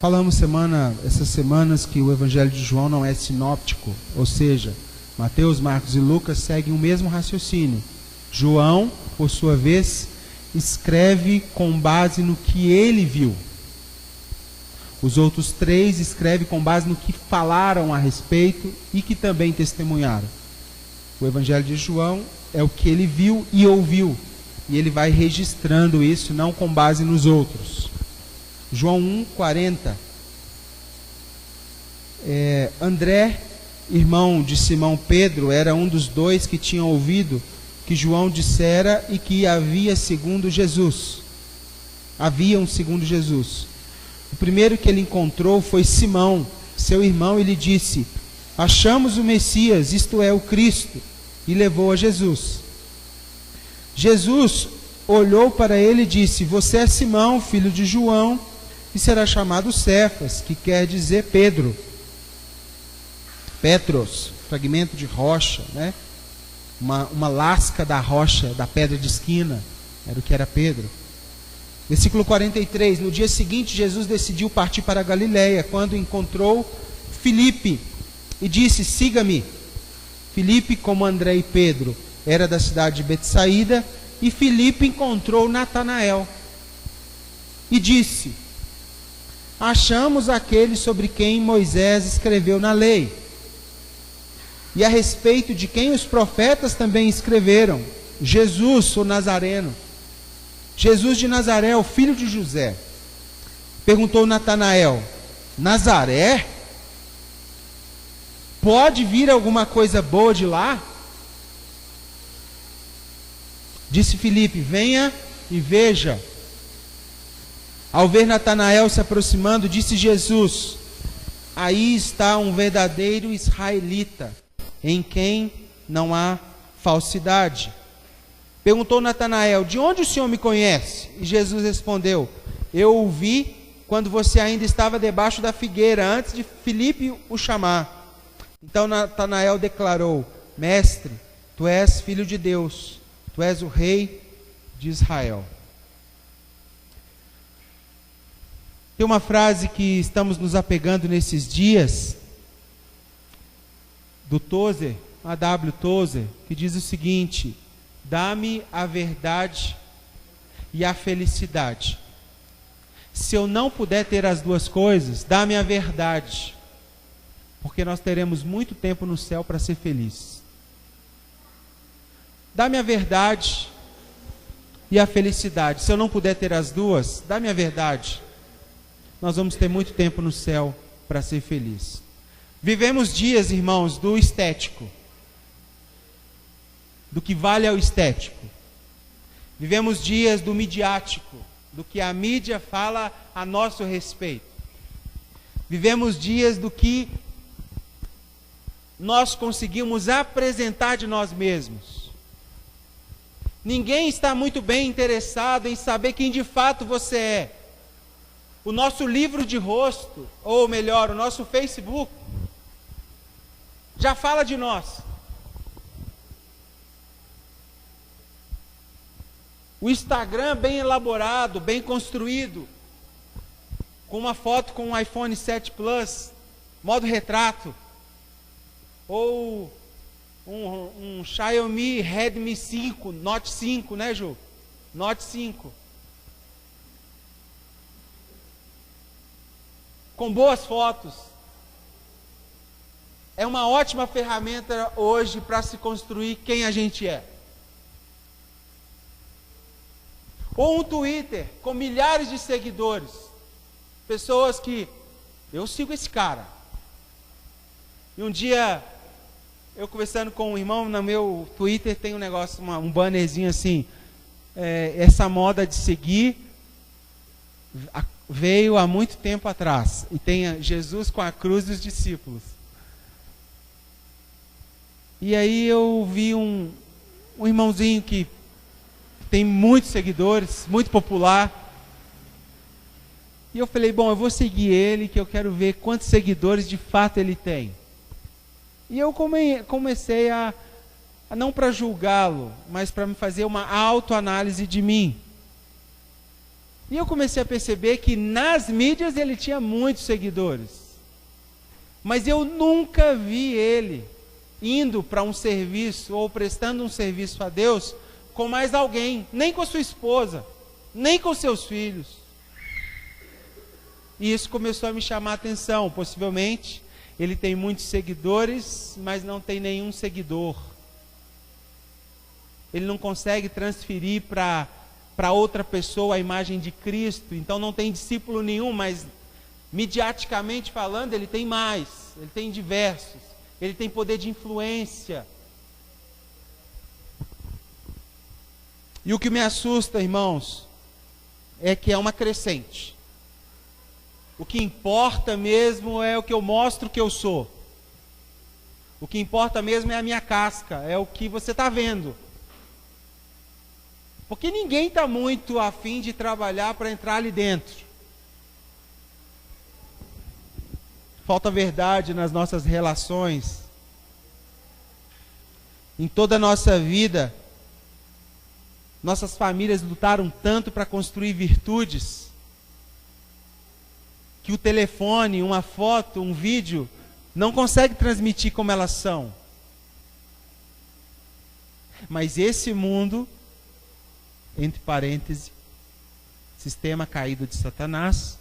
Falamos essas semanas que o Evangelho de João não é sinóptico, ou seja, Mateus, Marcos e Lucas seguem o mesmo raciocínio. João, por sua vez, escreve com base no que ele viu. Os outros três escrevem com base no que falaram a respeito e que também testemunharam. O Evangelho de João é o que ele viu e ouviu. E ele vai registrando isso, não com base nos outros. João 1:40. André, irmão de Simão Pedro, era um dos dois que tinham ouvido que João dissera e que havia um segundo Jesus. O primeiro que ele encontrou foi Simão, seu irmão, e lhe disse: achamos o Messias, isto é, o Cristo, e levou a Jesus. Jesus olhou para ele e disse: você é Simão, filho de João, e será chamado Cefas, que quer dizer Pedro. Petros, fragmento de rocha, né? Uma lasca da rocha, da pedra de esquina, era o que era Pedro. Versículo 43, no dia seguinte Jesus decidiu partir para a Galiléia, quando encontrou Filipe e disse: siga-me. Filipe, como André e Pedro, era da cidade de Betsaída, e Filipe encontrou Natanael e disse: achamos aquele sobre quem Moisés escreveu na lei, e a respeito de quem os profetas também escreveram, Jesus, o Nazareno. Jesus de Nazaré, o filho de José. Perguntou Natanael: Nazaré? Pode vir alguma coisa boa de lá? Disse Filipe: venha e veja. Ao ver Natanael se aproximando, disse Jesus: aí está um verdadeiro israelita, em quem não há falsidade. Perguntou Natanael: de onde o Senhor me conhece? E Jesus respondeu: eu o vi quando você ainda estava debaixo da figueira, antes de Filipe o chamar. Então Natanael declarou: mestre, tu és filho de Deus, tu és o rei de Israel. Tem uma frase que estamos nos apegando nesses dias, do Tozer, A.W. Tozer, que diz o seguinte: dá-me a verdade e a felicidade. Se eu não puder ter as duas coisas, dá-me a verdade, porque nós teremos muito tempo no céu para ser feliz. Dá-me a verdade e a felicidade. Se eu não puder ter as duas, dá-me a verdade. Nós vamos ter muito tempo no céu para ser feliz. Vivemos dias, irmãos, do estético, do que vale ao estético. Vivemos dias do midiático, do que a mídia fala a nosso respeito. Vivemos dias do que nós conseguimos apresentar de nós mesmos. Ninguém está muito bem interessado em saber quem de fato você é. O nosso livro de rosto, ou melhor, o nosso Facebook, já fala de nós. O Instagram bem elaborado, bem construído, com uma foto com um iPhone 7 Plus, modo retrato, ou um Xiaomi Redmi 5, Note 5, né, Ju? Note 5. Com boas fotos. É uma ótima ferramenta hoje para se construir quem a gente é. Ou um Twitter com milhares de seguidores. Pessoas que, eu sigo esse cara. E um dia, eu conversando com um irmão, no meu Twitter tem um negócio, um bannerzinho assim, essa moda de seguir veio há muito tempo atrás. E tem Jesus com a cruz e os discípulos. E aí eu vi um irmãozinho que tem muitos seguidores, muito popular. E eu falei, bom, eu vou seguir ele, que eu quero ver quantos seguidores de fato ele tem. E eu comecei a não para julgá-lo, mas para me fazer uma autoanálise de mim. E eu comecei a perceber que nas mídias ele tinha muitos seguidores. Mas eu nunca vi ele indo para um serviço ou prestando um serviço a Deus com mais alguém, nem com sua esposa, nem com seus filhos. E isso começou a me chamar a atenção. Possivelmente ele tem muitos seguidores, mas não tem nenhum seguidor. Ele não consegue transferir para outra pessoa a imagem de Cristo. Então não tem discípulo nenhum, mas midiaticamente falando, ele tem mais. Ele tem diversos. Ele tem poder de influência. E o que me assusta, irmãos, é que é uma crescente. O que importa mesmo é o que eu mostro que eu sou. O que importa mesmo é a minha casca, é o que você está vendo. Porque ninguém está muito afim de trabalhar para entrar ali dentro. Falta verdade nas nossas relações. Em toda a nossa vida, nossas famílias lutaram tanto para construir virtudes, que o telefone, uma foto, um vídeo, não consegue transmitir como elas são. Mas esse mundo, entre parênteses, sistema caído de Satanás,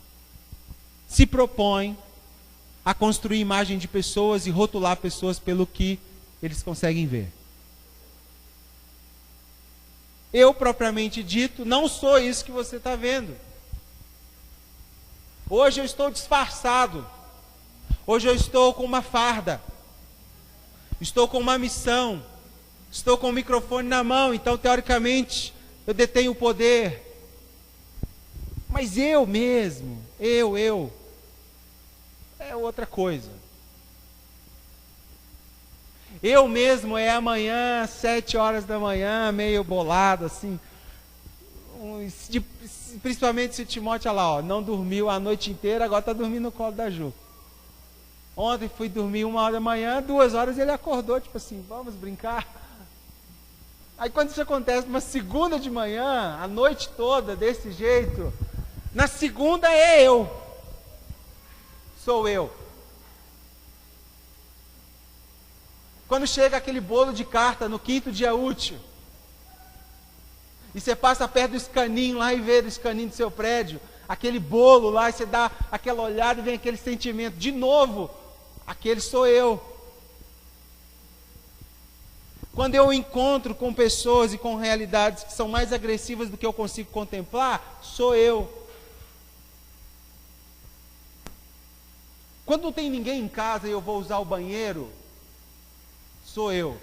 se propõe a construir imagem de pessoas e rotular pessoas pelo que eles conseguem ver. Eu, propriamente dito, não sou isso que você está vendo. Hoje eu estou disfarçado. Hoje eu estou com uma farda. Estou com uma missão. Estou com o microfone na mão. Então, teoricamente, eu detenho o poder. Mas eu mesmo, eu, é outra coisa. Eu mesmo é amanhã, 7 horas da manhã, meio bolado, assim. Principalmente se o Timóteo, olha lá, ó, não dormiu a noite inteira, agora está dormindo no colo da Ju. Ontem fui dormir 1 hora da manhã, 2 horas ele acordou, tipo assim, vamos brincar. Aí quando isso acontece numa segunda de manhã, a noite toda, desse jeito, na segunda é eu. Sou eu. Quando chega aquele bolo de carta no 5º dia útil, e você passa perto do escaninho lá e vê do escaninho do seu prédio, aquele bolo lá, e você dá aquela olhada e vem aquele sentimento, de novo, aquele sou eu. Quando eu encontro com pessoas e com realidades que são mais agressivas do que eu consigo contemplar, sou eu. Quando não tem ninguém em casa e eu vou usar o banheiro, sou eu.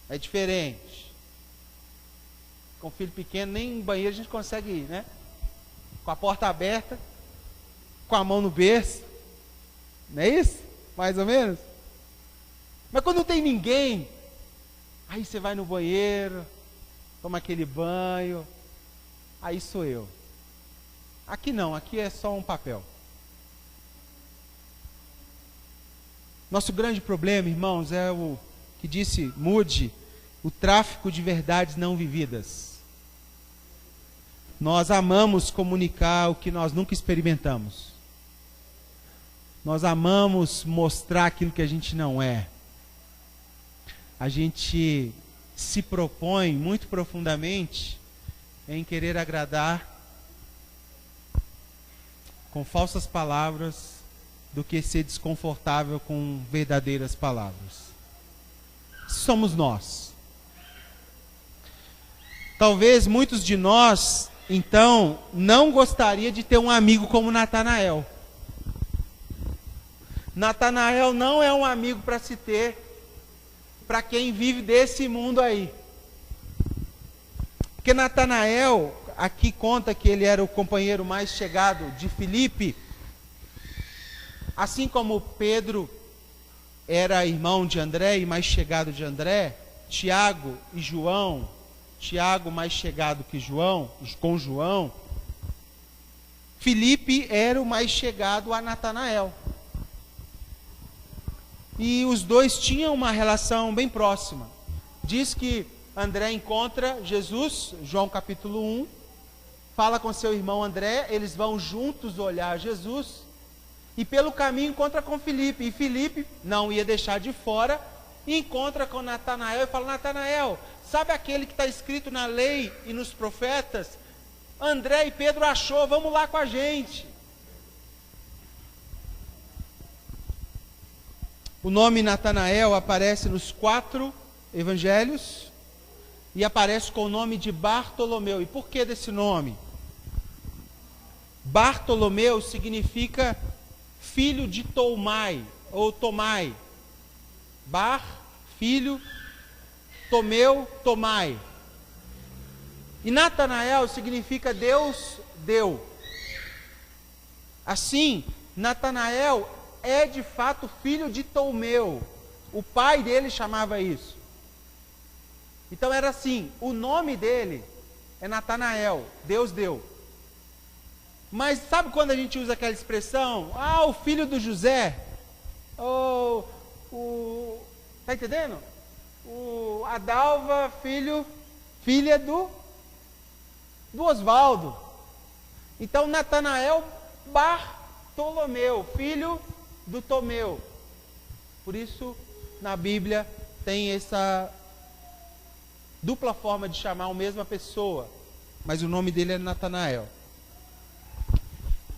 É diferente. Com filho pequeno, nem em banheiro a gente consegue ir, né? Com a porta aberta, com a mão no berço. Não é isso? Mais ou menos? Mas quando não tem ninguém, aí você vai no banheiro, toma aquele banho, aí sou eu. Aqui não, aqui é só um papel. Nosso grande problema, irmãos, é o que disse Moody, o tráfico de verdades não vividas. Nós amamos comunicar o que nós nunca experimentamos. Nós amamos mostrar aquilo que a gente não é. A gente se propõe muito profundamente em querer agradar com falsas palavras do que ser desconfortável com verdadeiras palavras. Somos nós. Talvez muitos de nós, então, não gostaria de ter um amigo como Natanael. Natanael não é um amigo para se ter para quem vive desse mundo aí. Porque Natanael, aqui conta que ele era o companheiro mais chegado de Filipe, assim como Pedro era irmão de André e mais chegado de André, Tiago e João, Tiago mais chegado que João, com João, Filipe era o mais chegado a Natanael. E os dois tinham uma relação bem próxima. Diz que André encontra Jesus, João capítulo 1, fala com seu irmão André, eles vão juntos olhar Jesus, e pelo caminho encontra com Filipe, e Filipe não ia deixar de fora, e encontra com Natanael e fala: Natanael, sabe aquele que está escrito na lei e nos profetas? André e Pedro achou, vamos lá com a gente. O nome Natanael aparece nos 4 evangelhos e aparece com o nome de Bartolomeu. E por que desse nome? Bartolomeu significa filho de Tomai, ou Tomai. Bar, filho, Tomeu, Tomai. E Natanael significa Deus deu. Assim, Natanael é de fato filho de Tomeu. O pai dele chamava isso. Então era assim, o nome dele é Natanael, Deus deu. Mas sabe quando a gente usa aquela expressão? Ah, o filho do José. Ou tá entendendo? A Dalva, filha do Osvaldo. Então Natanael Bartolomeu, filho do Tomeu. Por isso, na Bíblia, tem essa dupla forma de chamar a mesma pessoa, mas o nome dele é Natanael.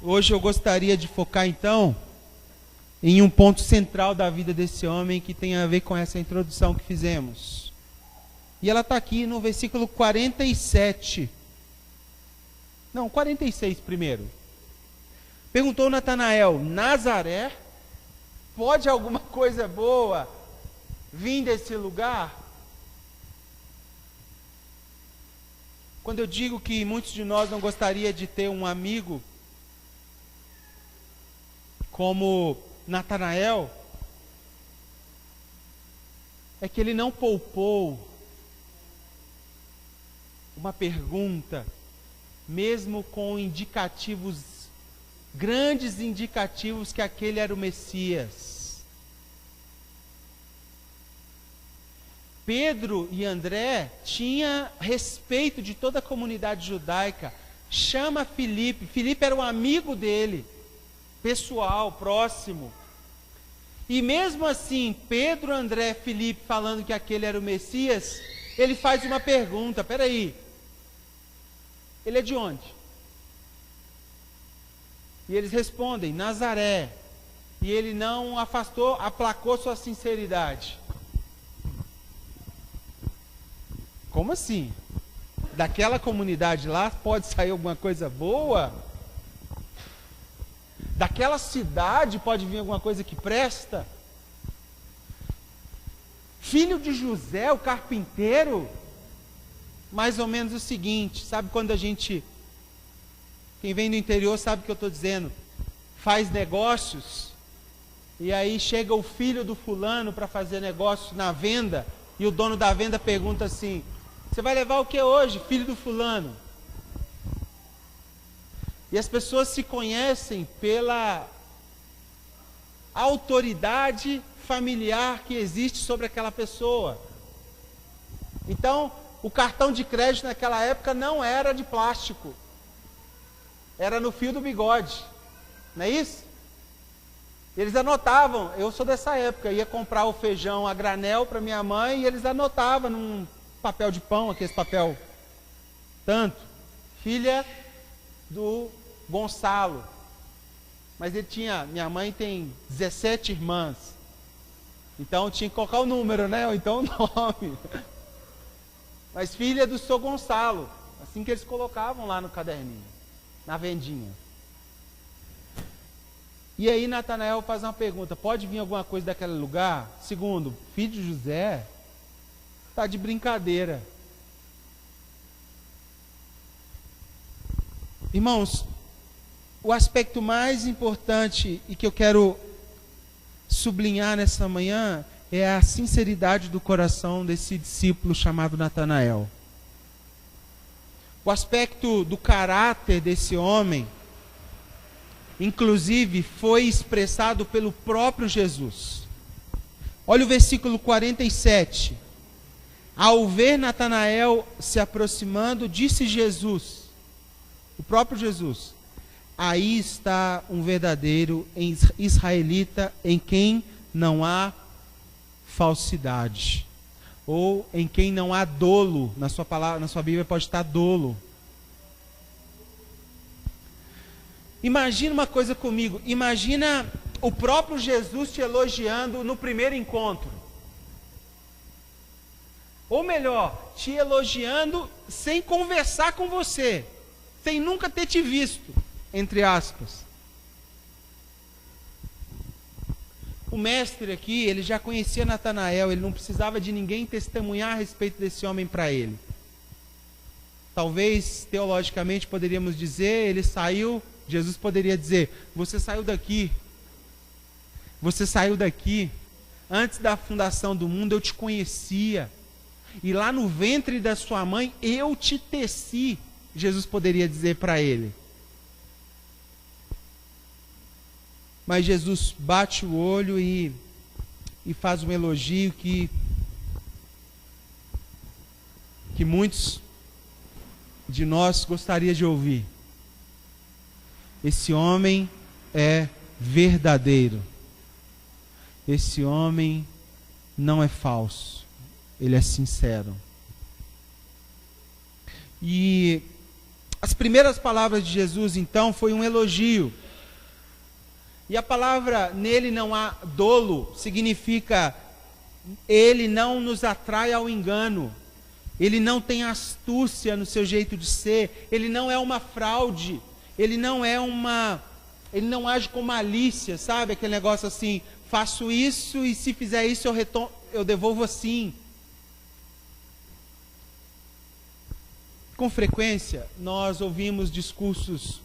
Hoje eu gostaria de focar, então, em um ponto central da vida desse homem, que tem a ver com essa introdução que fizemos. E ela está aqui no versículo 47. Não, 46 primeiro. Perguntou Natanael: Nazaré? Pode alguma coisa boa vir desse lugar? Quando eu digo que muitos de nós não gostaria de ter um amigo como Natanael, é que ele não poupou uma pergunta, mesmo com indicativos, grandes indicativos que aquele era o Messias. Pedro e André tinham respeito de toda a comunidade judaica. Chama Filipe. Filipe era um amigo dele, pessoal, próximo. E mesmo assim, Pedro, André, Filipe falando que aquele era o Messias, ele faz uma pergunta: peraí, ele é de onde? E eles respondem: Nazaré. E ele não aplacou sua sinceridade. Como assim? Daquela comunidade lá pode sair alguma coisa boa? Daquela cidade pode vir alguma coisa que presta? Filho de José, o carpinteiro? Mais ou menos o seguinte, sabe quando a gente, quem vem do interior sabe o que eu estou dizendo, faz negócios, e aí chega o filho do fulano para fazer negócio na venda, e o dono da venda pergunta assim: você vai levar o que hoje, filho do fulano? E as pessoas se conhecem pela autoridade familiar que existe sobre aquela pessoa. Então, o cartão de crédito naquela época não era de plástico, era no fio do bigode, não é isso? Eles anotavam. Eu sou dessa época, ia comprar o feijão a granel para minha mãe, e eles anotavam num papel de pão, aquele papel tanto, filha do Gonçalo. Mas minha mãe tem 17 irmãs, então tinha que colocar o número, né? Ou então o nome. Mas filha do seu Gonçalo, assim que eles colocavam lá no caderninho, na vendinha. E aí Natanael faz uma pergunta: pode vir alguma coisa daquele lugar? Segundo, filho de José, está de brincadeira. Irmãos, o aspecto mais importante e que eu quero sublinhar nessa manhã é a sinceridade do coração desse discípulo chamado Natanael. O aspecto do caráter desse homem, inclusive, foi expressado pelo próprio Jesus. Olha o versículo 47. Ao ver Natanael se aproximando, disse Jesus: o próprio Jesus. Aí está um verdadeiro israelita em quem não há falsidade, ou em quem não há dolo. Na sua palavra, na sua Bíblia pode estar dolo. Imagina uma coisa comigo, imagina o próprio Jesus te elogiando no primeiro encontro. Ou melhor, te elogiando sem conversar com você, sem nunca ter te visto, entre aspas. O mestre aqui, ele já conhecia Natanael, ele não precisava de ninguém testemunhar a respeito desse homem para ele. Talvez, teologicamente, poderíamos dizer, ele saiu, Jesus poderia dizer, você saiu daqui, antes da fundação do mundo eu te conhecia, e lá no ventre da sua mãe eu te teci, Jesus poderia dizer para ele. Mas Jesus bate o olho e faz um elogio que muitos de nós gostariam de ouvir. Esse homem é verdadeiro. Esse homem não é falso. Ele é sincero. E as primeiras palavras de Jesus, então, foi um elogio. E a palavra nele não há dolo significa ele não nos atrai ao engano. Ele não tem astúcia no seu jeito de ser. Ele não é uma fraude. Ele não age com malícia, sabe? Aquele negócio assim, faço isso e se fizer isso eu devolvo assim. Com frequência, nós ouvimos discursos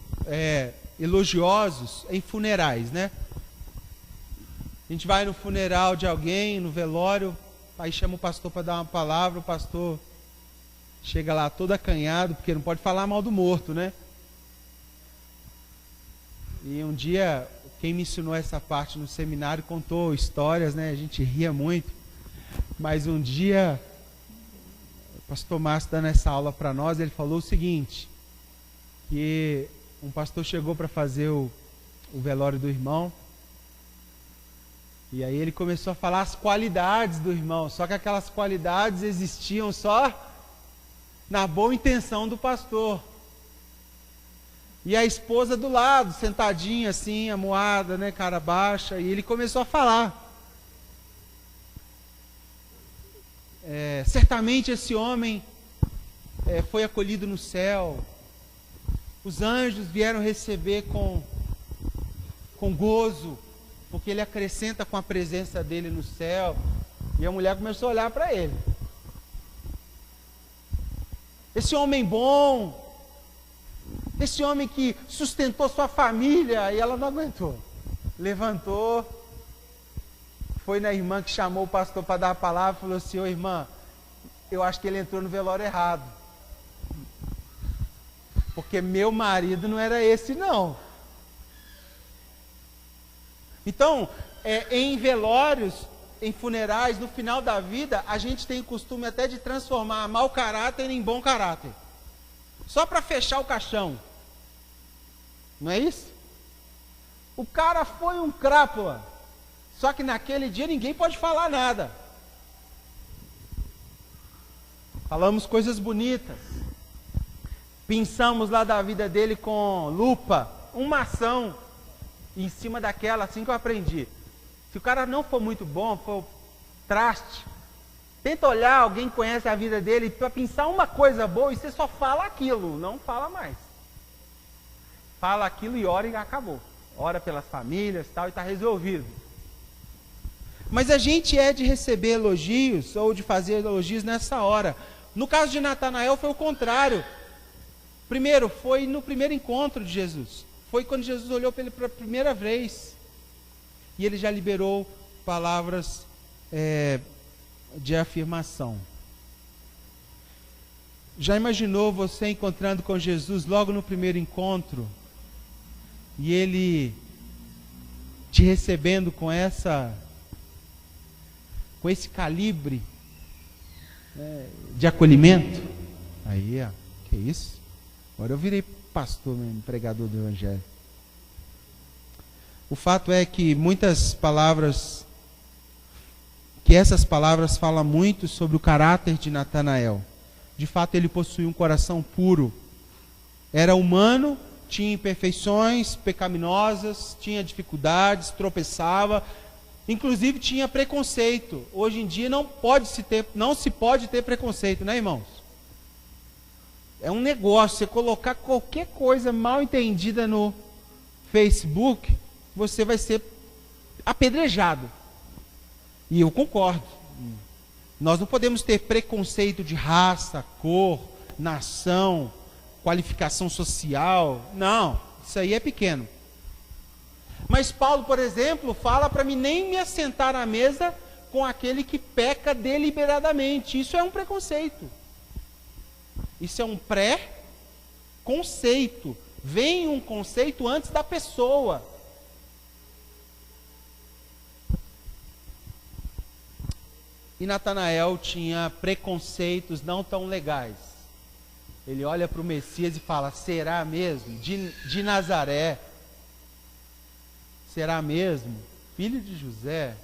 elogiosos em funerais, né? A gente vai no funeral de alguém, no velório, aí chama o pastor para dar uma palavra, o pastor chega lá todo acanhado, porque não pode falar mal do morto, né? E um dia, quem me ensinou essa parte no seminário contou histórias, né? A gente ria muito, mas um dia o pastor Márcio dando essa aula para nós, ele falou o seguinte, que um pastor chegou para fazer o velório do irmão, e aí ele começou a falar as qualidades do irmão, só que aquelas qualidades existiam só na boa intenção do pastor. E a esposa do lado, sentadinha assim, amuada, né, cara baixa, e ele começou a falar. Certamente esse homem foi acolhido no céu. Os anjos vieram receber com gozo, porque ele acrescenta com a presença dele no céu. E a mulher começou a olhar para ele. Esse homem bom, esse homem que sustentou sua família, e ela não aguentou. Levantou, foi na irmã que chamou o pastor para dar a palavra, falou assim, ô irmã, eu acho que ele entrou no velório errado. Porque meu marido não era esse não. Então, em velórios, em funerais, no final da vida, a gente tem o costume até de transformar mau caráter em bom caráter. Só para fechar o caixão. Não é isso? O cara foi um crápula. Só que naquele dia ninguém pode falar nada. Falamos coisas bonitas. Pensamos lá da vida dele com lupa. Uma ação. Em cima daquela, assim que eu aprendi. Se o cara não for muito bom, for traste, tenta olhar alguém que conhece a vida dele para pensar uma coisa boa e você só fala aquilo, não fala mais. Fala aquilo e ora e acabou. Ora pelas famílias tal, e está resolvido. Mas a gente é de receber elogios ou de fazer elogios nessa hora. No caso de Natanael foi o contrário. Primeiro, foi no primeiro encontro de Jesus. Foi quando Jesus olhou para ele pela primeira vez. E ele já liberou palavras de afirmação. Já imaginou você encontrando com Jesus logo no primeiro encontro? E ele te recebendo com esse calibre de acolhimento? Aí, ó, que isso? Agora eu virei pastor mesmo, pregador do evangelho. O fato é que essas palavras falam muito sobre o caráter de Natanael. De fato, ele possuía um coração puro. Era humano, tinha imperfeições pecaminosas, tinha dificuldades, tropeçava, inclusive tinha preconceito. Hoje em dia não se pode ter preconceito, né, irmãos? É um negócio, você colocar qualquer coisa mal entendida no Facebook, você vai ser apedrejado. E eu concordo. Nós não podemos ter preconceito de raça, cor, nação, qualificação social. Não, isso aí é pequeno. Mas Paulo, por exemplo, fala para mim nem me assentar à mesa com aquele que peca deliberadamente. Isso é um preconceito. Isso é um pré-conceito. Vem um conceito antes da pessoa. E Natanael tinha preconceitos não tão legais. Ele olha para o Messias e fala: será mesmo? De Nazaré? Será mesmo? Filho de José?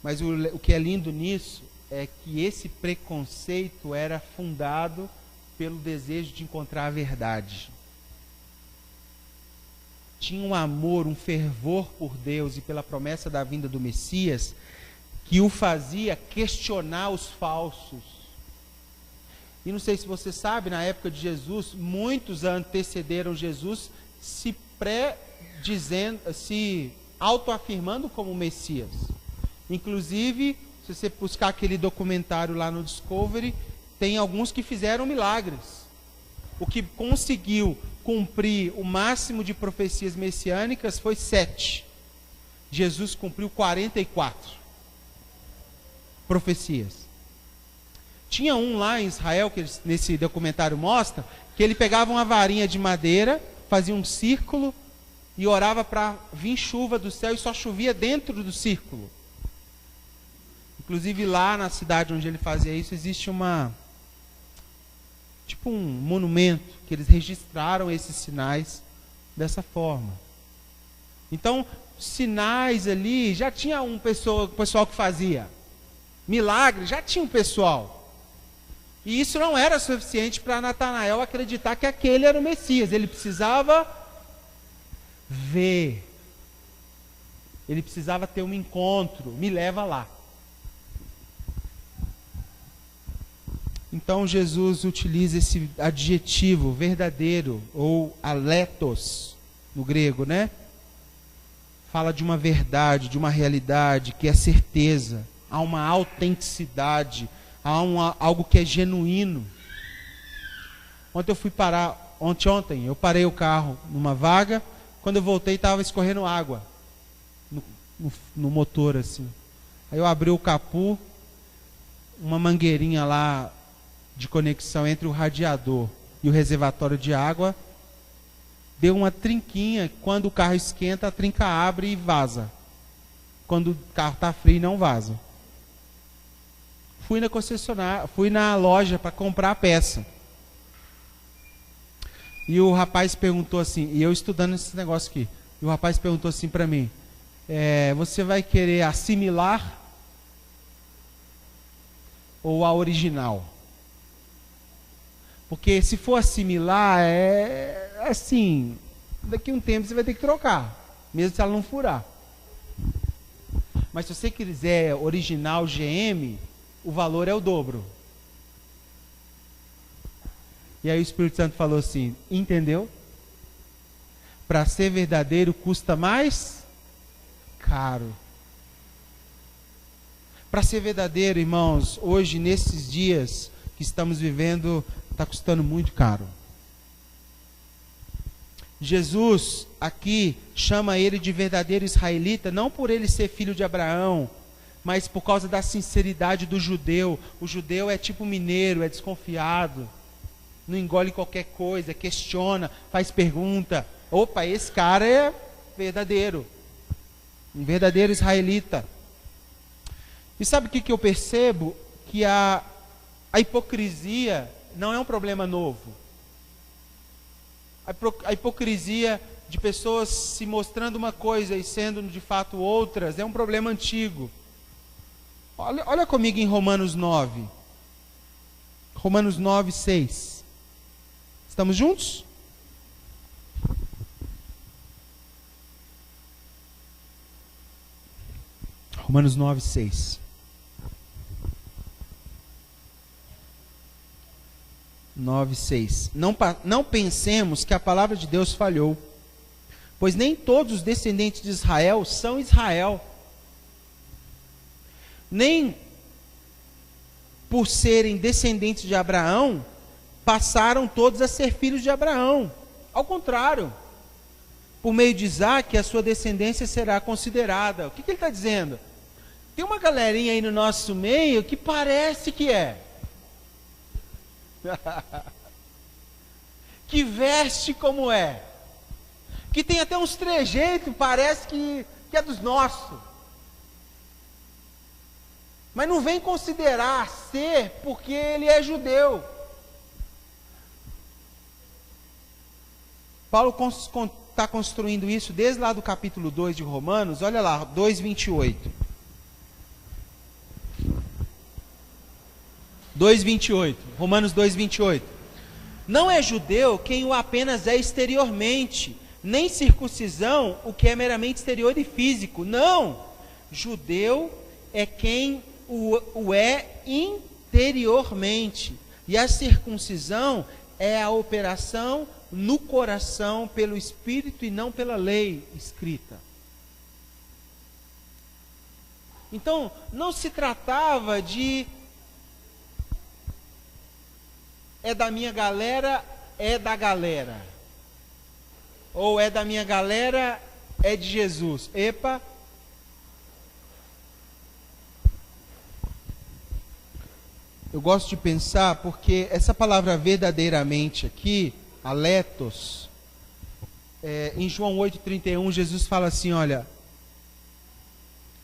Mas o que é lindo nisso é que esse preconceito era fundado pelo desejo de encontrar a verdade. Tinha um amor, um fervor por Deus e pela promessa da vinda do Messias que o fazia questionar os falsos. E não sei se você sabe, na época de Jesus, muitos antecederam Jesus se autoafirmando como Messias. Inclusive, se você buscar aquele documentário lá no Discovery, tem alguns que fizeram milagres. O que conseguiu cumprir o máximo de profecias messiânicas foi 7. Jesus cumpriu 44 profecias. Tinha um lá em Israel, que nesse documentário mostra, que ele pegava uma varinha de madeira, fazia um círculo e orava para vir chuva do céu e só chovia dentro do círculo. Inclusive lá na cidade onde ele fazia isso, existe tipo um monumento, que eles registraram esses sinais dessa forma. Então, sinais ali, já tinha um pessoal que fazia. Milagre, já tinha um pessoal. E isso não era suficiente para Natanael acreditar que aquele era o Messias. Ele precisava ver. Ele precisava ter um encontro. Me leva lá. Então Jesus utiliza esse adjetivo verdadeiro, ou aletos, no grego, né? Fala de uma verdade, de uma realidade, que é certeza. Há uma autenticidade, há algo que é genuíno. Ontem eu parei o carro numa vaga, quando eu voltei estava escorrendo água no motor assim. Aí eu abri o capô, uma mangueirinha lá de conexão entre o radiador e o reservatório de água, deu uma trinquinha, quando o carro esquenta, a trinca abre e vaza. Quando o carro está frio, não vaza. Fui na concessionária, fui na loja para comprar a peça. E o rapaz perguntou assim, e eu estudando esse negócio aqui, e o rapaz perguntou assim para mim: você vai querer assimilar ou a original? Porque se for assimilar, assim, daqui a um tempo você vai ter que trocar, mesmo se ela não furar. Mas se você quiser original GM, o valor é o dobro. E aí o Espírito Santo falou assim: entendeu? Para ser verdadeiro custa mais caro. Para ser verdadeiro, irmãos, hoje, nesses dias que estamos vivendo, está custando muito caro. Jesus aqui chama ele de verdadeiro israelita, não por ele ser filho de Abraão, mas por causa da sinceridade do judeu. O judeu é tipo mineiro, é desconfiado, não engole qualquer coisa, questiona, faz pergunta. Opa, esse cara é verdadeiro, um verdadeiro israelita. E sabe o que eu percebo? Que a hipocrisia não é um problema novo. A hipocrisia de pessoas se mostrando uma coisa e sendo de fato outras é um problema antigo. Olha comigo em Romanos 9. Romanos 9, 6. Estamos juntos? Romanos 9, 6. 9, 6. Não pensemos que a palavra de Deus falhou, pois nem todos os descendentes de Israel são Israel. Nem por serem descendentes de Abraão, passaram todos a ser filhos de Abraão. Ao contrário, por meio de Isaac, a sua descendência será considerada. O que ele está dizendo? Tem uma galerinha aí no nosso meio que parece que é. Que veste como é. Que tem até uns trejeitos, parece que é dos nossos. Mas não vem considerar ser porque ele é judeu. Paulo está construindo isso desde lá do capítulo 2 de Romanos. Olha lá, 2:28. 2:28. Romanos 2:28. Não é judeu quem o apenas é exteriormente, nem circuncisão o que é meramente exterior e físico. Não. Judeu é quem o é interiormente. E a circuncisão é a operação no coração pelo Espírito e não pela lei escrita. Então, não se tratava de é da minha galera, é da galera. Ou é da minha galera, é de Jesus. Epa! Eu gosto de pensar porque essa palavra verdadeiramente aqui, aletos, em João 8,31, Jesus fala assim, olha,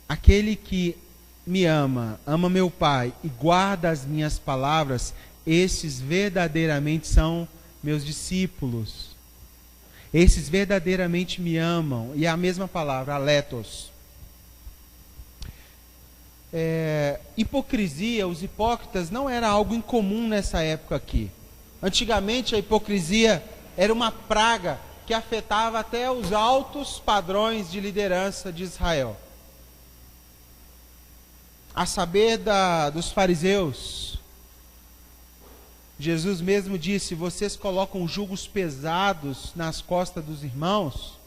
aquele que me ama, ama meu Pai e guarda as minhas palavras, esses verdadeiramente são meus discípulos. Esses verdadeiramente me amam. E é a mesma palavra, aletos. Hipocrisia, os hipócritas, não era algo incomum nessa época aqui. Antigamente a hipocrisia era uma praga que afetava até os altos padrões de liderança de Israel. A saber dos fariseus, Jesus mesmo disse, vocês colocam julgos pesados nas costas dos irmãos,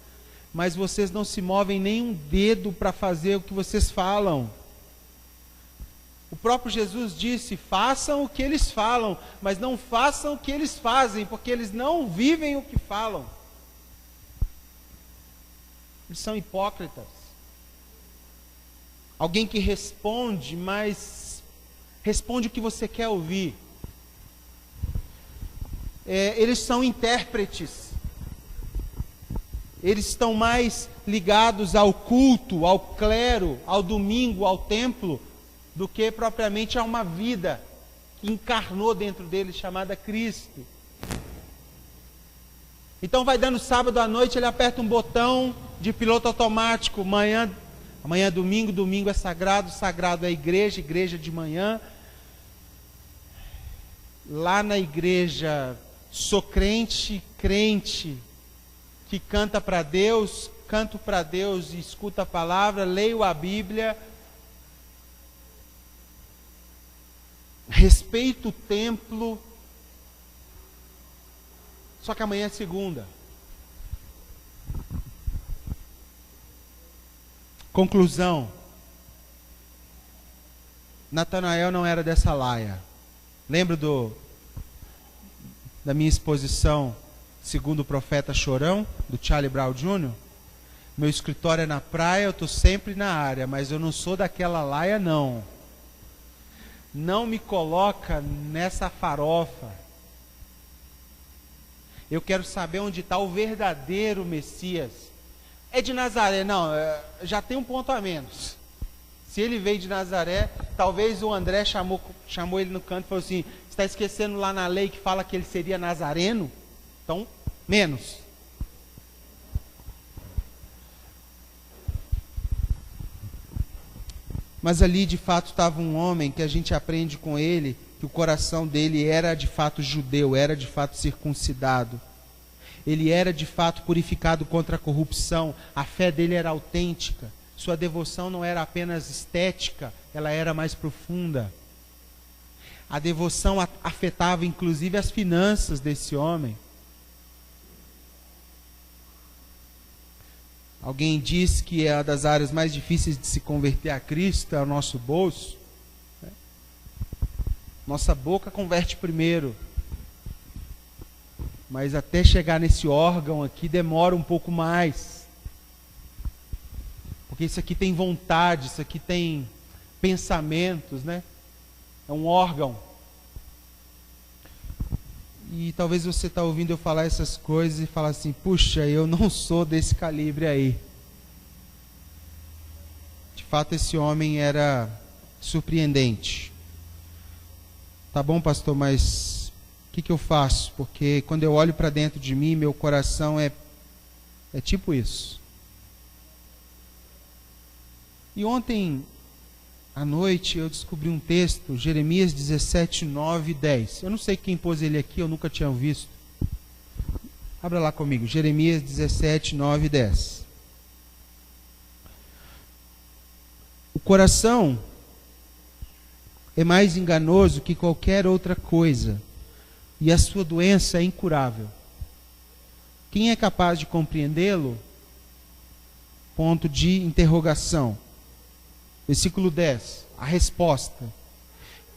mas vocês não se movem nem um dedo para fazer o que vocês falam. O próprio Jesus disse, façam o que eles falam, mas não façam o que eles fazem, porque eles não vivem o que falam. Eles são hipócritas. Alguém que responde, mas responde o que você quer ouvir. Eles são intérpretes. Eles estão mais ligados ao culto, ao clero, ao domingo, ao templo, do que propriamente a uma vida que encarnou dentro deles, chamada Cristo. Então vai dando sábado à noite, ele aperta um botão de piloto automático, amanhã é domingo, domingo é sagrado, sagrado é igreja, igreja de manhã. Lá na igreja, sou crente, crente, que canta para Deus, canto para Deus e escuta a palavra, leio a Bíblia, respeito o templo, só que amanhã é segunda. Conclusão: Natanael não era dessa laia. Lembra da minha exposição segundo o profeta Chorão, do Charlie Brown Jr.? Meu escritório é na praia, eu estou sempre na área, mas eu não sou daquela laia não. Não me coloca nessa farofa. Eu quero saber onde está o verdadeiro Messias. É de Nazaré? Não, já tem um ponto a menos. Se ele veio de Nazaré, talvez o André chamou ele no canto e falou assim, está esquecendo lá na lei que fala que ele seria nazareno? Então, Menos. Mas ali de fato estava um homem que a gente aprende com ele que o coração dele era de fato judeu, era de fato circuncidado. Ele era de fato purificado contra a corrupção, a fé dele era autêntica, sua devoção não era apenas estética, ela era mais profunda. A devoção afetava inclusive as finanças desse homem. Alguém diz que é uma das áreas mais difíceis de se converter a Cristo, é o nosso bolso. Nossa boca converte primeiro. Mas até chegar nesse órgão aqui demora um pouco mais. Porque isso aqui tem vontade, isso aqui tem pensamentos, né? É um órgão. E talvez você está ouvindo eu falar essas coisas e falar assim, puxa, eu não sou desse calibre aí. De fato, esse homem era surpreendente. Tá bom, pastor, mas o que eu faço? Porque quando eu olho para dentro de mim, meu coração é tipo isso. E ontem à noite eu descobri um texto, Jeremias 17, 9 e 10. Eu não sei quem pôs ele aqui, eu nunca tinha visto. Abra lá comigo, Jeremias 17, 9 e 10. O coração é mais enganoso que qualquer outra coisa, e a sua doença é incurável. Quem é capaz de compreendê-lo? Ponto de interrogação. Versículo 10, a resposta.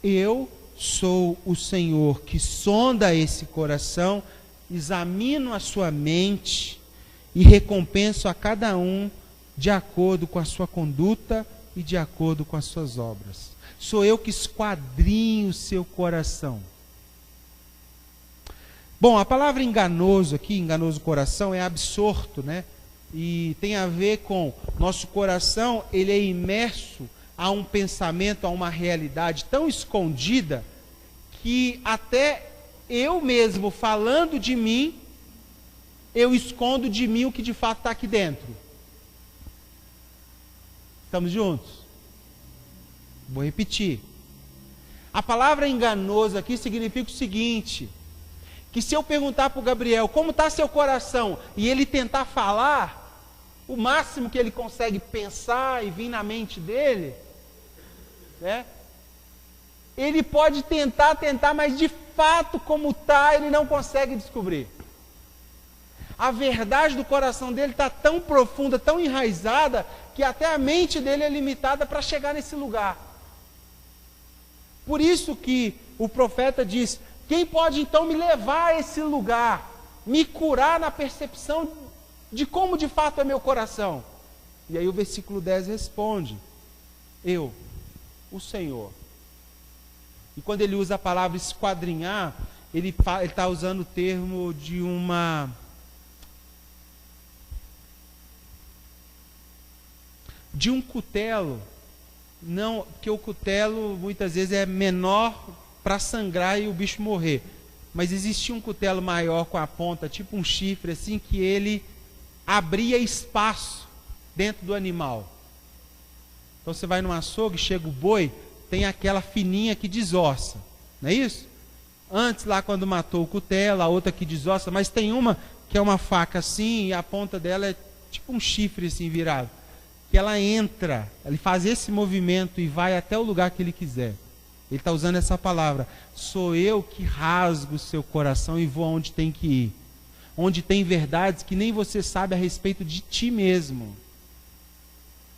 Eu sou o Senhor que sonda esse coração, examino a sua mente e recompenso a cada um de acordo com a sua conduta e de acordo com as suas obras. Sou eu que esquadrinho o seu coração. Bom, a palavra enganoso aqui, enganoso coração, é absorto, né? E tem a ver com nosso coração, ele é imerso a um pensamento, a uma realidade tão escondida, que até eu mesmo falando de mim, eu escondo de mim o que de fato está aqui dentro. Estamos juntos? Vou repetir. A palavra enganoso aqui significa o seguinte, que se eu perguntar para o Gabriel, como está seu coração, e ele tentar falar, o máximo que ele consegue pensar e vir na mente dele, né? Ele pode tentar, mas de fato como está, ele não consegue descobrir. A verdade do coração dele está tão profunda, tão enraizada, que até a mente dele é limitada para chegar nesse lugar. Por isso que o profeta diz, quem pode então me levar a esse lugar, me curar na percepção de como de fato é meu coração? E aí o versículo 10 responde, eu, o Senhor. E quando ele usa a palavra esquadrinhar, ele está usando o termo de um cutelo, não, porque o cutelo muitas vezes é menor para sangrar e o bicho morrer, mas existia um cutelo maior com a ponta, tipo um chifre assim, que ele abria espaço dentro do animal. Então você vai num açougue, chega o boi, tem aquela fininha que desossa, não é isso? Antes lá quando matou o cutelo, a outra que desossa, mas tem uma que é uma faca assim, e a ponta dela é tipo um chifre assim virado, que ela entra, ele faz esse movimento e vai até o lugar que ele quiser. Ele está usando essa palavra, sou eu que rasgo o seu coração e vou aonde tem que ir. Onde tem verdades que nem você sabe a respeito de ti mesmo.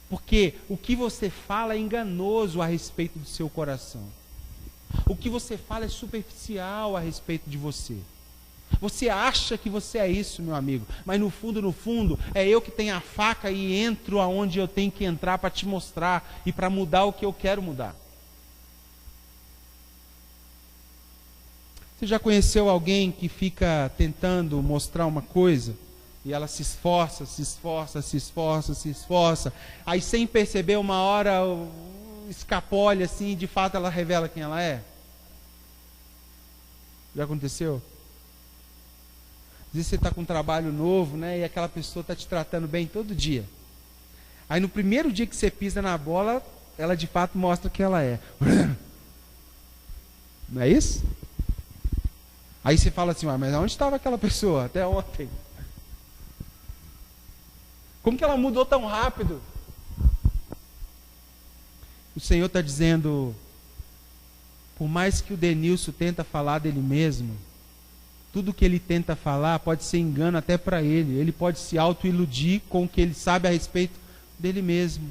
Porque o que você fala é enganoso a respeito do seu coração. O que você fala é superficial a respeito de você. Você acha que você é isso, meu amigo, mas no fundo, é eu que tenho a faca e entro aonde eu tenho que entrar para te mostrar e para mudar o que eu quero mudar. Você já conheceu alguém que fica tentando mostrar uma coisa e ela se esforça, aí sem perceber uma hora escapole assim, de fato ela revela quem ela é? Já aconteceu? Às vezes você está com um trabalho novo, né? E aquela pessoa está te tratando bem todo dia. Aí no primeiro dia que você pisa na bola, ela de fato mostra que ela é. Não é isso? Aí você fala assim, mas onde estava aquela pessoa até ontem? Como que ela mudou tão rápido? O Senhor está dizendo, por mais que o Denilson tenta falar dele mesmo, tudo que ele tenta falar pode ser engano até para ele. Ele pode se auto-iludir com o que ele sabe a respeito dele mesmo.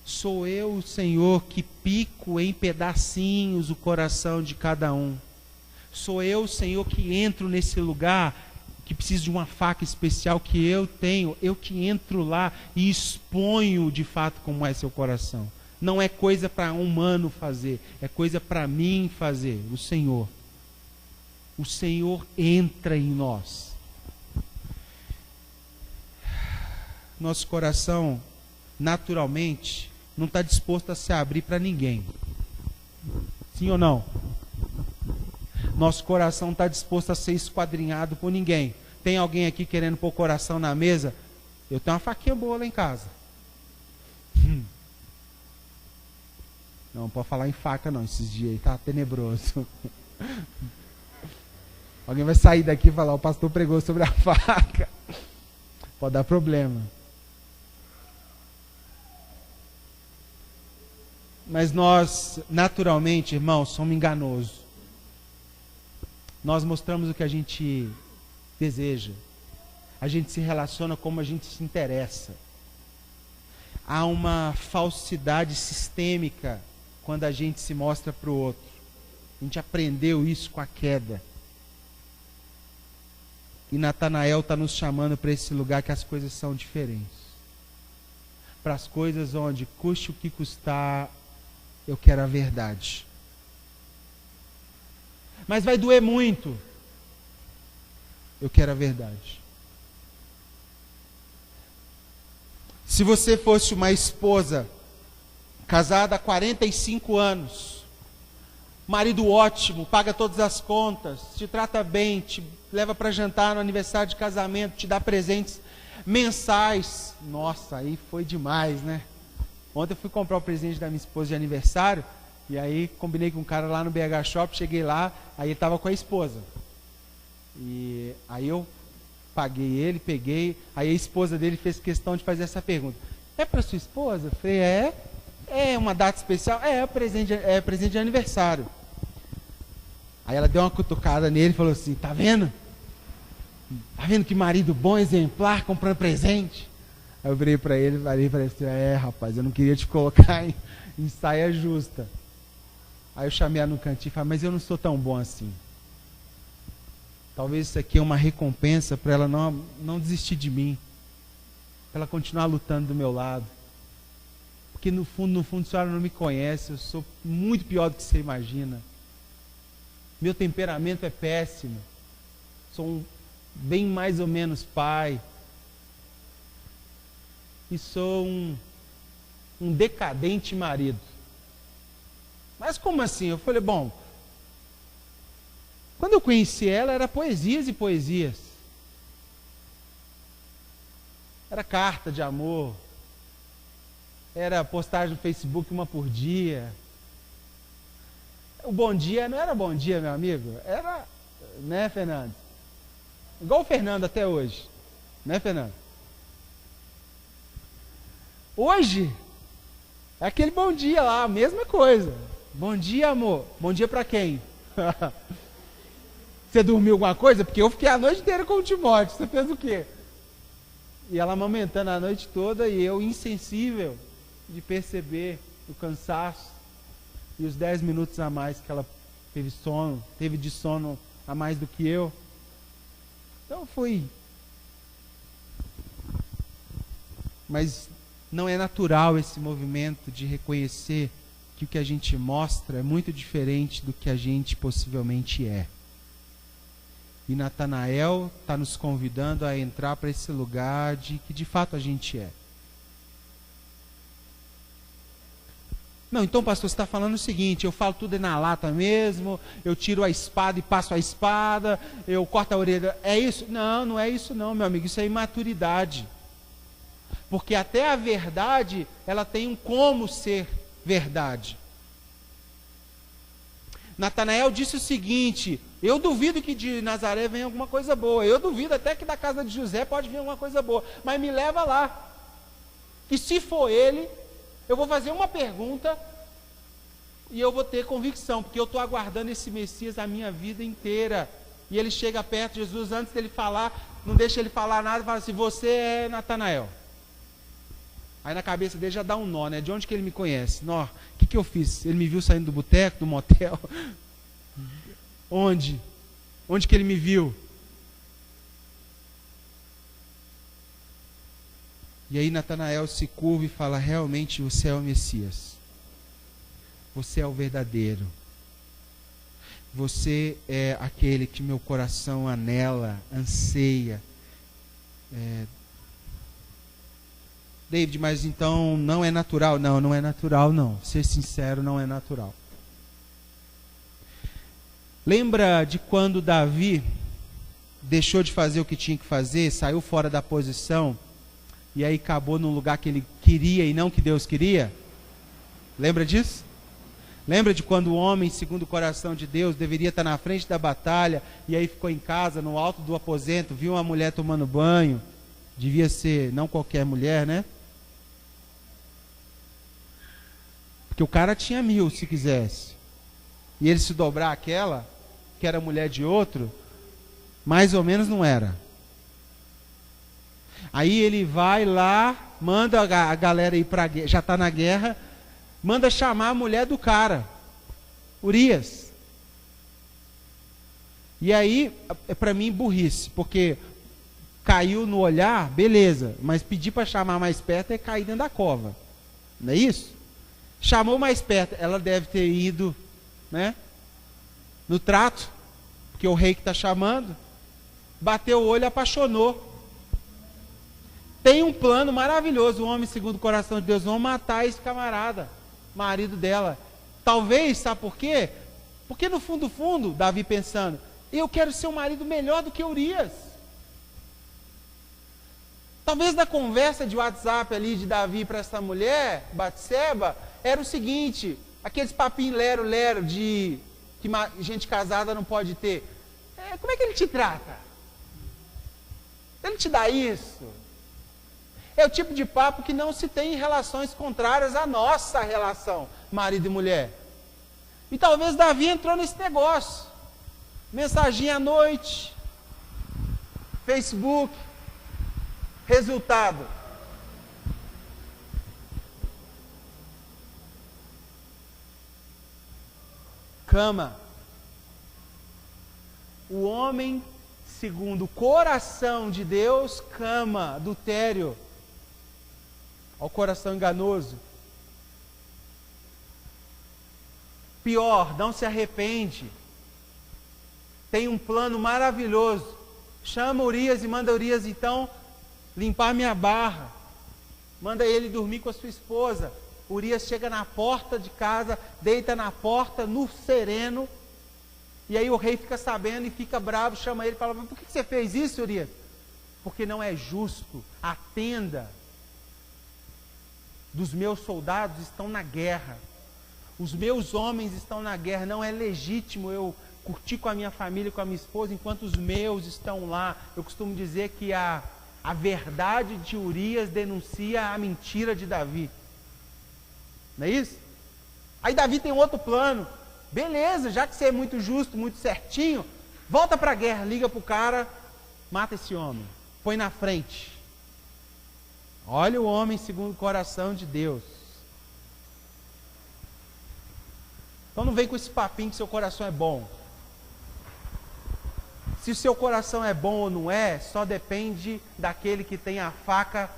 Sou eu, o Senhor, que pico em pedacinhos o coração de cada um. Sou eu, o Senhor, que entro nesse lugar, que preciso de uma faca especial que eu tenho. Eu que entro lá e exponho de fato como é seu coração. Não é coisa para um humano fazer, é coisa para mim fazer, o Senhor. O Senhor entra em nós. Nosso coração, naturalmente, não está disposto a se abrir para ninguém. Sim ou não? Nosso coração não está disposto a ser esquadrinhado por ninguém. Tem alguém aqui querendo pôr o coração na mesa? Eu tenho uma faquinha boa lá em casa. Não pode falar em faca não, esses dias aí, tá tenebroso. Alguém vai sair daqui e falar, o pastor pregou sobre a faca. Pode dar problema. Mas nós, naturalmente, irmãos, somos enganosos. Nós mostramos o que a gente deseja. A gente se relaciona como a gente se interessa. Há uma falsidade sistêmica quando a gente se mostra para o outro. A gente aprendeu isso com a queda. E Natanael está nos chamando para esse lugar que as coisas são diferentes. Para as coisas onde, custe o que custar, eu quero a verdade. Mas vai doer muito. Eu quero a verdade. Se você fosse uma esposa casada há 45 anos, marido ótimo, paga todas as contas, te trata bem, te leva para jantar no aniversário de casamento, te dá presentes mensais. Nossa, aí foi demais, né? Ontem eu fui comprar o presente da minha esposa de aniversário, e aí combinei com um cara lá no BH Shop, cheguei lá, aí ele estava com a esposa. E aí eu paguei ele, peguei, aí a esposa dele fez questão de fazer essa pergunta. É para sua esposa? Eu falei, é uma data especial? É presente de aniversário. Aí ela deu uma cutucada nele e falou assim, tá vendo? Tá vendo que marido bom, exemplar, comprando presente? Aí eu virei para ele, falei assim, rapaz, eu não queria te colocar em saia justa. Aí eu chamei ela no cantinho e falei, mas eu não sou tão bom assim. Talvez isso aqui é uma recompensa para ela não desistir de mim. Para ela continuar lutando do meu lado. Porque no fundo, a senhora não me conhece, eu sou muito pior do que você imagina. Meu temperamento é péssimo. Sou bem mais ou menos pai. E sou um decadente marido. Mas como assim? Eu falei, bom, quando eu conheci ela, era poesias e poesias. Era carta de amor. Era postagem no Facebook uma por dia. O bom dia não era bom dia, meu amigo. Era, né, Fernando? Igual o Fernando até hoje. Né, Fernando? Hoje, é aquele bom dia lá, a mesma coisa. Bom dia, amor. Bom dia para quem? Você dormiu alguma coisa? Porque eu fiquei a noite inteira com o Timóteo. Você fez o quê? E ela amamentando a noite toda e eu insensível de perceber o cansaço e os 10 minutos a mais que ela teve de sono a mais do que eu. Então fui. Mas não é natural esse movimento de reconhecer que o que a gente mostra é muito diferente do que a gente possivelmente é. E Natanael está nos convidando a entrar para esse lugar de que de fato a gente é. Não, então pastor, você está falando o seguinte, eu falo tudo na lata mesmo, eu tiro a espada e passo a espada, eu corto a orelha, é isso? Não, não é isso não, meu amigo, isso é imaturidade. Porque até a verdade, ela tem um como ser verdade. Natanael disse o seguinte, eu duvido que de Nazaré venha alguma coisa boa, eu duvido até que da casa de José pode vir alguma coisa boa, mas me leva lá. E se for ele, eu vou fazer uma pergunta e eu vou ter convicção, porque eu estou aguardando esse Messias a minha vida inteira. E ele chega perto de Jesus, antes dele falar, não deixa ele falar nada, fala assim, você é Natanael. Aí na cabeça dele já dá um nó, né? De onde que ele me conhece? Nó, o que eu fiz? Ele me viu saindo do boteco, do motel? Onde? Onde que ele me viu? E aí Natanael se curva e fala, realmente você é o Messias. Você é o verdadeiro. Você é aquele que meu coração anela, anseia. David, mas então não é natural? Não, não é natural não. Ser sincero, não é natural. Lembra de quando Davi deixou de fazer o que tinha que fazer, saiu fora da posição, e aí acabou no lugar que ele queria e não que Deus queria? Lembra disso? Lembra de quando o homem, segundo o coração de Deus, deveria estar na frente da batalha, e aí ficou em casa, no alto do aposento, viu uma mulher tomando banho, devia ser, não qualquer mulher, né? Porque o cara tinha 1000 se quisesse, e ele se dobrar aquela, que era mulher de outro, mais ou menos não era. Aí ele vai lá, manda a galera ir para a guerra, já está na guerra, manda chamar a mulher do cara, Urias. E aí, para mim, burrice, porque caiu no olhar, beleza, mas pedir para chamar mais perto é cair dentro da cova, não é isso? Chamou mais perto, ela deve ter ido, né, no trato, porque o rei que está chamando, bateu o olho e apaixonou. Tem um plano maravilhoso, o homem segundo o coração de Deus, vão matar esse camarada, marido dela. Talvez, sabe por quê? Porque no fundo, Davi pensando, eu quero ser um marido melhor do que Urias. Talvez na conversa de WhatsApp ali de Davi para essa mulher, Batseba, era o seguinte, aqueles papinhos lero-lero de que gente casada não pode ter. Como é que ele te trata? Ele te dá isso? É o tipo de papo que não se tem em relações contrárias à nossa relação, marido e mulher. E talvez Davi entrou nesse negócio. Mensaginha à noite, Facebook, resultado. Cama. O homem, segundo o coração de Deus, cama, adultério. Ao coração enganoso. Pior, não se arrepende. Tem um plano maravilhoso. Chama Urias e manda Urias então limpar minha barra. Manda ele dormir com a sua esposa. Urias chega na porta de casa, deita na porta, no sereno. E aí o rei fica sabendo e fica bravo, chama ele e fala, por que você fez isso, Urias? Porque não é justo. A tenda dos meus soldados estão na guerra. Os meus homens estão na guerra. Não é legítimo eu curtir com a minha família, com a minha esposa, enquanto os meus estão lá. Eu costumo dizer que a verdade de Urias denuncia a mentira de Davi. Não é isso? Aí Davi tem um outro plano. Beleza, já que você é muito justo, muito certinho, volta para a guerra, liga para o cara, mata esse homem, põe na frente. Olha o homem segundo o coração de Deus. Então não vem com esse papinho que seu coração é bom. Se o seu coração é bom ou não é, só depende daquele que tem a faca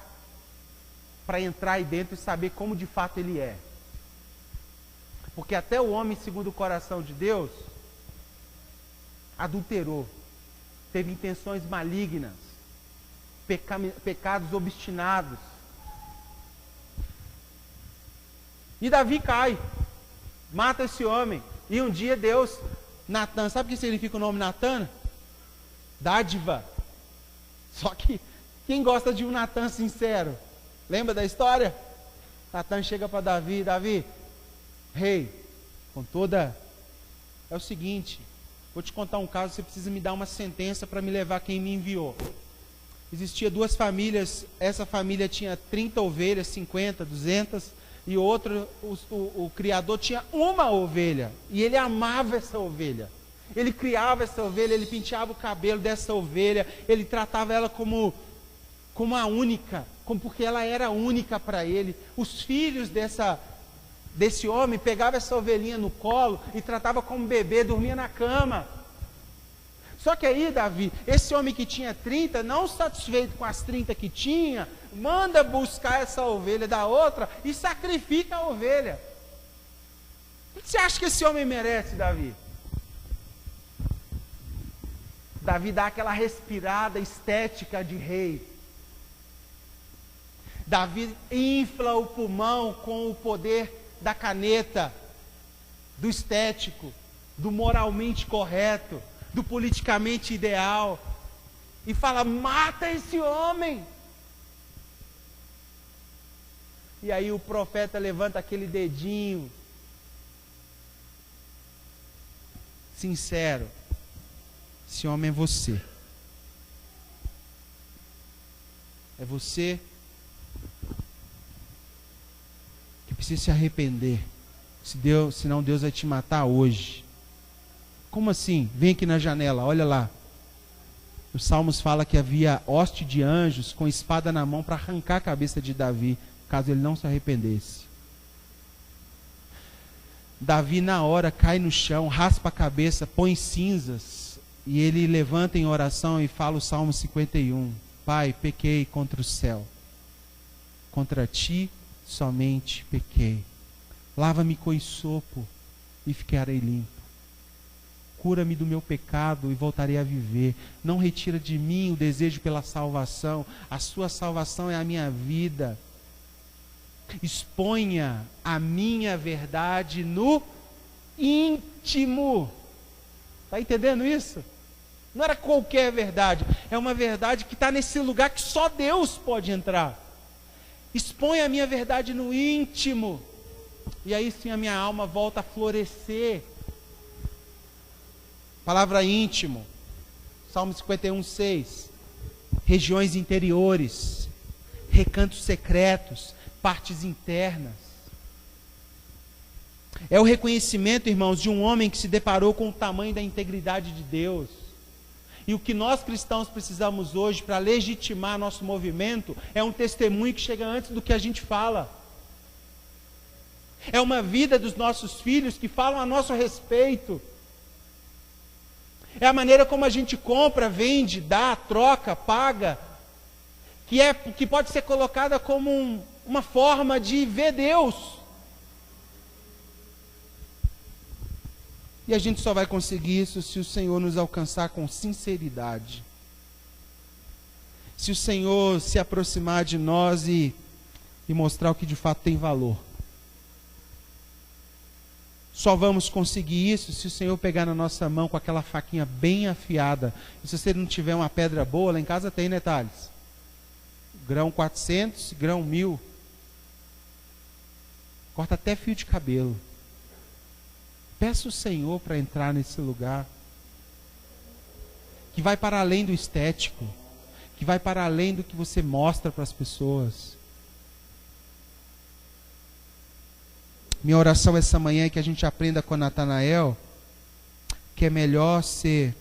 para entrar aí dentro e saber como de fato ele é. Porque até o homem segundo o coração de Deus adulterou, teve intenções malignas, pecados obstinados. E Davi cai, mata esse homem. E um dia Deus, Natan, sabe o que significa o nome Natan? Dádiva. Só que quem gosta de um Natan sincero? Lembra da história? Natan chega para Davi, Davi, rei, com toda... É o seguinte, vou te contar um caso, você precisa me dar uma sentença para me levar quem me enviou. Existia duas famílias, essa família tinha 30 ovelhas, 50, 200, e outro, o criador tinha uma ovelha, e ele amava essa ovelha. Ele criava essa ovelha, ele penteava o cabelo dessa ovelha, ele tratava ela como a única, porque ela era única para ele. Os filhos desse homem pegavam essa ovelhinha no colo e tratava como bebê, dormia na cama. Só que aí, Davi, esse homem que tinha 30, não satisfeito com as 30 que tinha, manda buscar essa ovelha da outra e sacrifica a ovelha. O que você acha que esse homem merece, Davi? Davi dá aquela respirada estética de rei. Davi infla o pulmão com o poder da caneta, do estético, do moralmente correto, do politicamente ideal, e fala: mata esse homem. E aí o profeta levanta aquele dedinho sincero: esse homem é você. É você que precisa se arrepender. Senão Deus vai te matar hoje. Como assim? Vem aqui na janela, olha lá. Os Salmos fala que havia hoste de anjos com espada na mão para arrancar a cabeça de Davi, caso ele não se arrependesse. Davi na hora cai no chão, raspa a cabeça, põe cinzas, e ele levanta em oração e fala o Salmo 51. Pai, pequei contra o céu, contra ti somente pequei. Lava-me com hisopo e ficarei limpo. Cura-me do meu pecado e voltarei a viver. Não retira de mim o desejo pela salvação. A sua salvação é a minha vida. Exponha a minha verdade no íntimo. Está entendendo isso? Não era qualquer verdade. É uma verdade que está nesse lugar que só Deus pode entrar. Exponha a minha verdade no íntimo. E aí sim a minha alma volta a florescer. Palavra íntimo, Salmo 51, 6. Regiões interiores, recantos secretos, partes internas. É o reconhecimento, irmãos, de um homem que se deparou com o tamanho da integridade de Deus. E o que nós cristãos precisamos hoje para legitimar nosso movimento é um testemunho que chega antes do que a gente fala. É uma vida dos nossos filhos que falam a nosso respeito. É a maneira como a gente compra, vende, dá, troca, paga, que pode ser colocada como uma forma de ver Deus. E a gente só vai conseguir isso se o Senhor nos alcançar com sinceridade. Se o Senhor se aproximar de nós e mostrar o que de fato tem valor. Só vamos conseguir isso se o Senhor pegar na nossa mão com aquela faquinha bem afiada. E se você não tiver uma pedra boa, lá em casa tem, né, Thales? Grão 400, grão 1000. Corta até fio de cabelo. Peça o Senhor para entrar nesse lugar. Que vai para além do estético. Que vai para além do que você mostra para as pessoas. Minha oração essa manhã é que a gente aprenda com Natanael que é melhor ser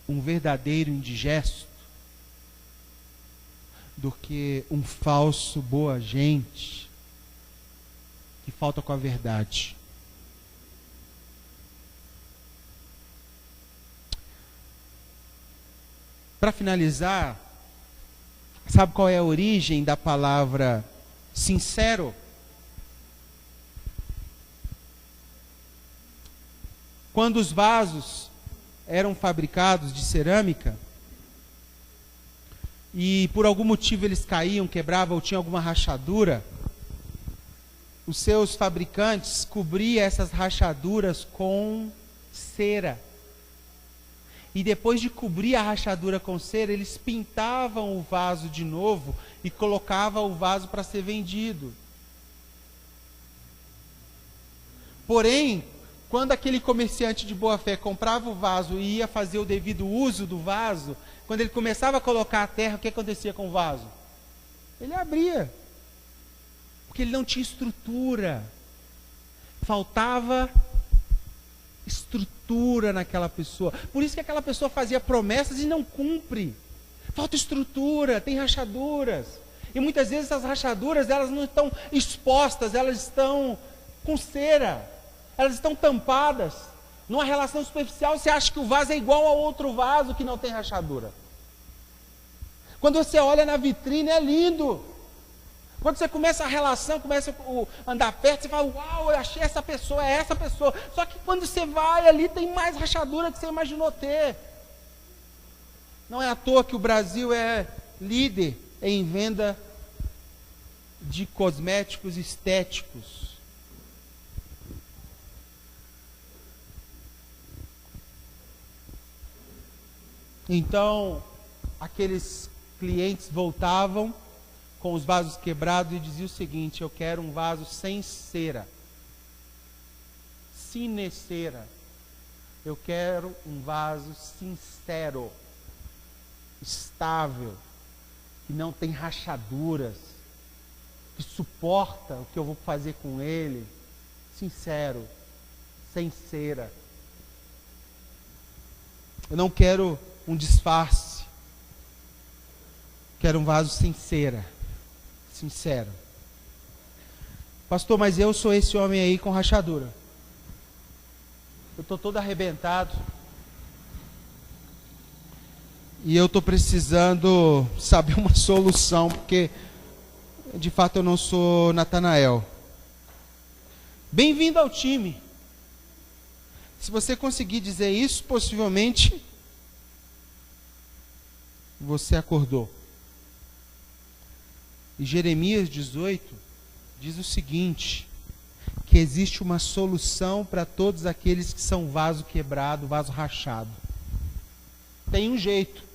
um verdadeiro indigesto do que um falso boa gente que falta com a verdade. Para finalizar, sabe qual é a origem da palavra sincero? Quando os vasos eram fabricados de cerâmica, e por algum motivo eles caíam, quebravam ou tinham alguma rachadura, os seus fabricantes cobriam essas rachaduras com cera. E depois de cobrir a rachadura com cera, eles pintavam o vaso de novo e colocavam o vaso para ser vendido. Porém, quando aquele comerciante de boa fé comprava o vaso e ia fazer o devido uso do vaso, quando ele começava a colocar a terra, o que acontecia com o vaso? Ele abria. Porque ele não tinha estrutura. Faltava estrutura naquela pessoa. Por isso que aquela pessoa fazia promessas e não cumpre. Falta estrutura, tem rachaduras. E muitas vezes essas rachaduras, elas não estão expostas, elas estão com cera. Elas estão tampadas. Numa relação superficial, você acha que o vaso é igual a outro vaso que não tem rachadura. Quando você olha na vitrine, é lindo. Quando você começa a relação, começa a andar perto, você fala, uau, eu achei essa pessoa, é essa pessoa. Só que quando você vai ali, tem mais rachadura que você imaginou ter. Não é à toa que o Brasil é líder em venda de cosméticos estéticos. Então, aqueles clientes voltavam com os vasos quebrados e diziam o seguinte: eu quero um vaso sem cera, sine cera. Eu quero um vaso sincero, estável, que não tem rachaduras, que suporta o que eu vou fazer com ele, sincero, sem cera. Eu não quero um disfarce, quero um vaso sem cera, sincero. Pastor, mas eu sou esse homem aí com rachadura. Eu estou todo arrebentado. E eu estou precisando saber uma solução, porque de fato eu não sou Natanael. Bem-vindo ao time. Se você conseguir dizer isso, possivelmente você acordou. E Jeremias 18 diz o seguinte: que existe uma solução para todos aqueles que são vaso quebrado, vaso rachado. Tem um jeito.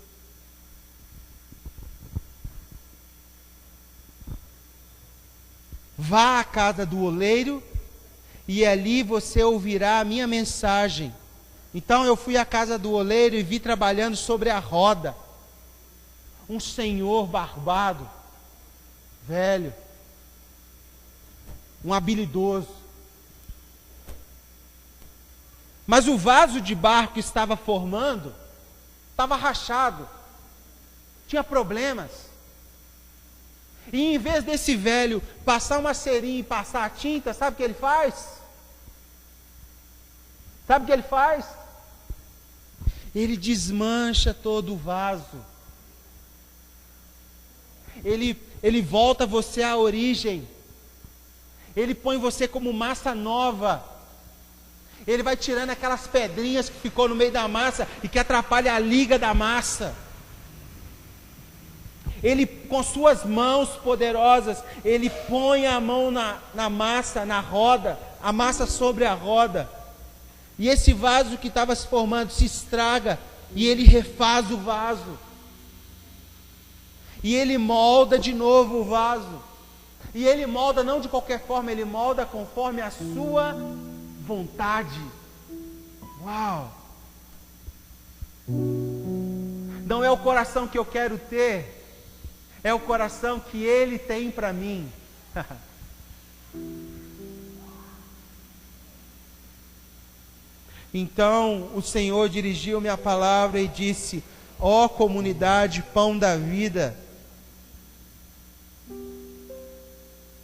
Vá à casa do oleiro e ali você ouvirá a minha mensagem. Então eu fui à casa do oleiro e vi trabalhando sobre a roda um senhor barbado, velho, um habilidoso. Mas o vaso de barro que estava formando estava rachado, tinha problemas. E em vez desse velho passar uma cerinha e passar a tinta, sabe o que ele faz? Sabe o que ele faz? Ele desmancha todo o vaso. Ele volta você à origem. Ele põe você como massa nova. Ele vai tirando aquelas pedrinhas que ficou no meio da massa e que atrapalha a liga da massa. Ele, com suas mãos poderosas, ele põe a mão na massa, na roda, a massa sobre a roda. E esse vaso que estava se formando se estraga e ele refaz o vaso. E ele molda de novo o vaso. E ele molda não de qualquer forma, ele molda conforme a sua vontade. Uau! Não é o coração que eu quero ter, é o coração que ele tem para mim. Então o Senhor dirigiu-me a palavra e disse: ó comunidade, pão da vida,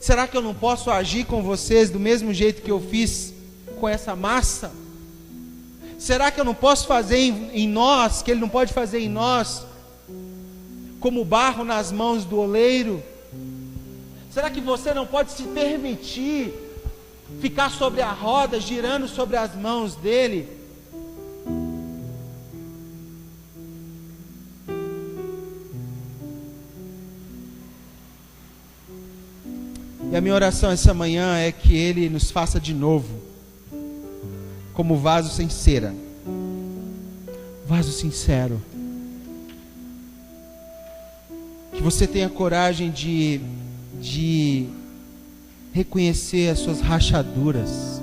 será que eu não posso agir com vocês do mesmo jeito que eu fiz com essa massa? Será que eu não posso fazer em nós, que Ele não pode fazer em nós, como barro nas mãos do oleiro? Será que você não pode se permitir ficar sobre a roda, girando sobre as mãos dele? E a minha oração essa manhã é que Ele nos faça de novo, como vaso sem cera, vaso sincero. Que você tenha coragem de reconhecer as suas rachaduras,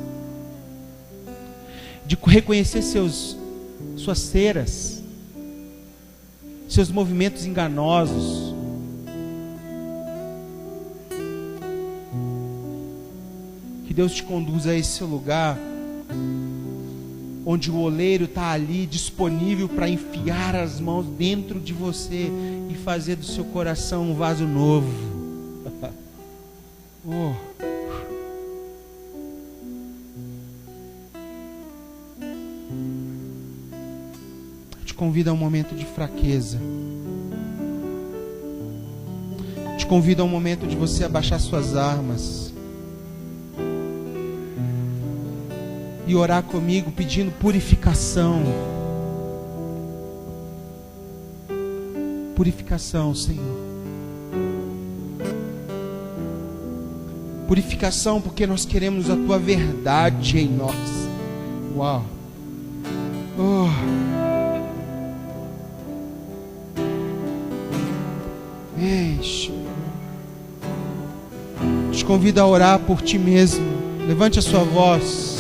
de reconhecer suas ceras, seus movimentos enganosos. Que Deus te conduza a esse lugar onde o oleiro está ali disponível para enfiar as mãos dentro de você e fazer do seu coração um vaso novo. Oh. Te convido a um momento de fraqueza. Te convido a um momento de você abaixar suas armas e orar comigo pedindo purificação. Purificação, Senhor. Purificação, porque nós queremos a Tua verdade em nós. Uau. Oh. Eixe. Te convido a orar por ti mesmo. Levante a sua voz.